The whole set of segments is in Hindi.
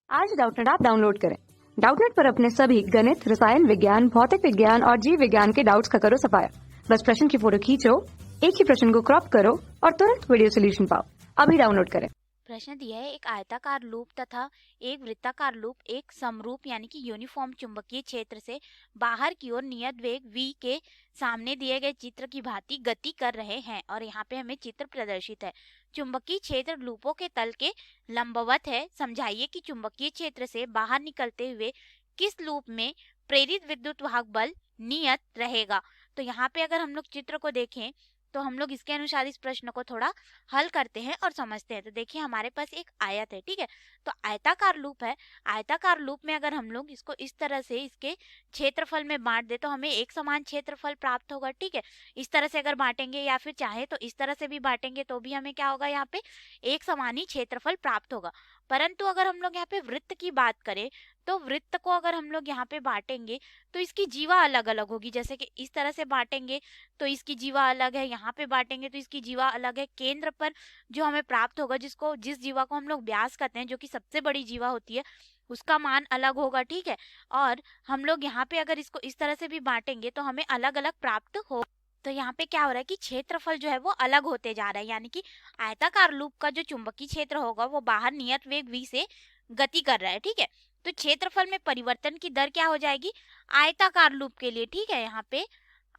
आज डाउटनेट ऐप डाउनलोड करें। डाउटनेट पर अपने सभी गणित, रसायन विज्ञान, भौतिक विज्ञान और जीव विज्ञान के डाउट्स का करो सफाया। बस प्रश्न की फोटो खींचो, एक ही प्रश्न को क्रॉप करो और तुरंत वीडियो सोल्यूशन पाओ। अभी डाउनलोड करें। प्रश्न दिया है, एक आयताकार लूप तथा एक वृत्ताकार लूप एक समरूप यानी कि यूनिफॉर्म चुंबकीय क्षेत्र से बाहर की ओर नियत वेग v के सामने दिए गए चित्र की भांति गति कर रहे हैं और यहाँ पे हमें चित्र प्रदर्शित है। चुंबकीय क्षेत्र लूपों के तल के लंबवत है। समझाइए कि चुंबकीय क्षेत्र से बाहर निकलते हुए किस लूप में प्रेरित विद्युत वाहक बल नियत रहेगा। तो यहाँ पे अगर हम लोग चित्र को देखें तो हम लोग इसके अनुसार इस प्रश्न को थोड़ा हल करते हैं और समझते हैं। तो देखिए हमारे पास एक आयत है, ठीक है। तो आयताकार लूप है। आयताकार लूप में अगर हम लोग इसको इस तरह से इसके क्षेत्रफल में बांट दे तो हमें एक समान क्षेत्रफल प्राप्त होगा, ठीक है। इस तरह से अगर बांटेंगे या फिर चाहे तो इस तरह से भी बांटेंगे तो भी हमें क्या होगा, यहाँ पे एक समान ही क्षेत्रफल प्राप्त होगा। परंतु अगर हम लोग यहाँ पे वृत्त की बात करें तो वृत्त को अगर हम लोग यहाँ पे बांटेंगे तो इसकी जीवा अलग अलग होगी। जैसे कि इस तरह से बांटेंगे तो इसकी जीवा अलग है, यहाँ पे बांटेंगे तो इसकी जीवा अलग है। केंद्र पर जो हमें प्राप्त होगा, जिस जीवा को हम लोग व्यास कहते हैं, जो कि सबसे बड़ी जीवा होती है, उसका मान अलग होगा, ठीक है। और हम लोग यहाँ पे अगर इसको इस तरह से भी बांटेंगे तो हमें अलग अलग प्राप्त हो। तो यहाँ पे क्या हो रहा है कि क्षेत्रफल जो है वो अलग होते जा रहा है, यानी कि आयताकार लूप का जो चुंबकीय क्षेत्र होगा वो बाहर नियत वेग v से गति कर रहा है, ठीक है। तो क्षेत्रफल में परिवर्तन की दर क्या हो जाएगी आयताकार लूप के लिए, ठीक है। यहाँ पे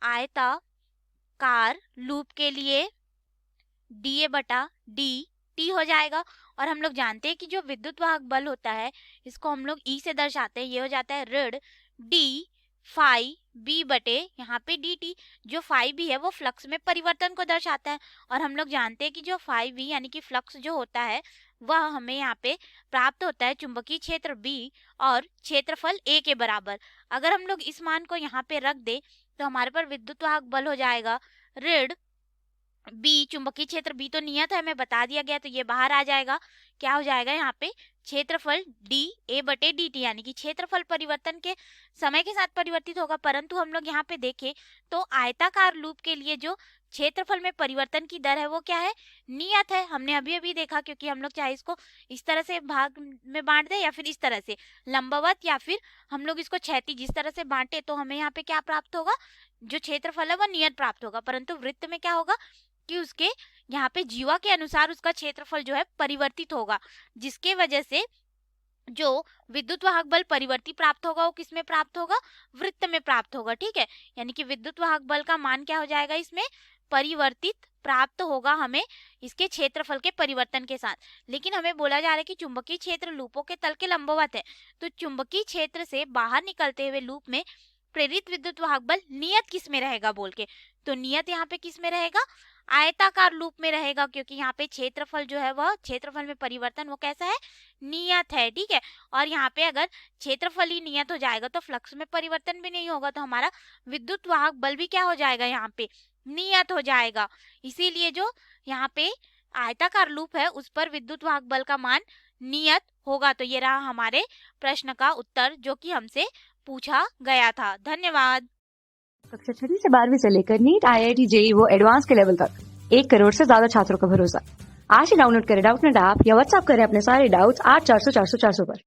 आयताकार लूप के लिए dA बटा dt हो जाएगा। और हम लोग जानते हैं कि जो विद्युत वाहक बल होता है इसको हम लोग E से दर्शाते हैं। ये हो जाता है ऋण d फाई b बटे यहाँ पे dt। जो फाई b है वो फ्लक्स में परिवर्तन को दर्शाता है और हम लोग जानते हैं कि जो फाई b यानी कि फ्लक्स जो होता है वह हमें यहाँ पे प्राप्त होता है चुंबकीय क्षेत्र B और क्षेत्रफल A के बराबर। अगर हम लोग इस मान को यहाँ पे रख दे तो हमारे पर विद्युत वाहक बल हो जाएगा ऋण B। चुंबकीय क्षेत्र B तो नियत है, हमें बता दिया गया, तो ये बाहर आ जाएगा। क्या हो जाएगा यहाँ पे क्षेत्रफल d a बटे dt, यानी कि क्षेत्रफल परिवर्तन के समय के साथ परिवर्तित होगा। परंतु हम लोग यहाँ पे देखें तो आयताकार लूप के लिए जो क्षेत्रफल में परिवर्तन की दर है वो क्या है, नियत है। हमने अभी अभी देखा, क्योंकि हम लोग चाहे इसको इस तरह से भाग में बांट दे या फिर इस तरह से लंबवत या फिर हम लोग इसको क्षैतिज जिस तरह से बांटे तो हमें यहाँ पे क्या प्राप्त होगा, जो क्षेत्रफल है वो नियत प्राप्त होगा। परंतु वृत्त में क्या होगा कि उसके यहाँ पे जीवा के अनुसार उसका क्षेत्रफल जो है परिवर्तित होगा, जिसके वजह से जो विद्युत वाहक बल परिवर्ती प्राप्त होगा वो किसमें प्राप्त होगा, वृत्त में प्राप्त होगा, ठीक है। यानी कि विद्युत वाहक बल का मान क्या हो जाएगा, इसमें परिवर्तित प्राप्त होगा हमें इसके क्षेत्रफल के परिवर्तन के साथ। लेकिन हमें बोला जा रहा है कि चुंबकीय क्षेत्र लूपों के तल के लंबवत है, तो चुंबकीय क्षेत्र से बाहर निकलते हुए लूप में प्रेरित विद्युत वाहक बल नियत किस में रहेगा बोल के, तो नियत यहाँ पे किस में रहेगा, आयताकार लूप में रहेगा, क्योंकि यहाँ पे क्षेत्रफल जो है वह क्षेत्रफल में परिवर्तन वो कैसा है, नियत है, ठीक है। और यहाँ पे अगर क्षेत्रफल ही नियत हो जाएगा तो फ्लक्स में परिवर्तन भी नहीं होगा, तो हमारा विद्युत वाहक बल भी क्या हो जाएगा, यहाँ पे नियत हो जाएगा। इसीलिए जो यहाँ पे आयताकार लूप है उस पर विद्युत वाहक बल का मान नियत होगा। तो ये रहा हमारे प्रश्न का उत्तर जो कि हमसे पूछा गया था। धन्यवाद। कक्षा 6 से 12वीं से लेकर नीट, IIT, JEE वो एडवांस के लेवल तक 1 करोड़ से ज्यादा छात्रों का भरोसा। आज ही डाउनलोड करें डाउटनेट ऐप या व्हाट्सएप करें अपने सारे डाउट्स 8400 400 400 पर।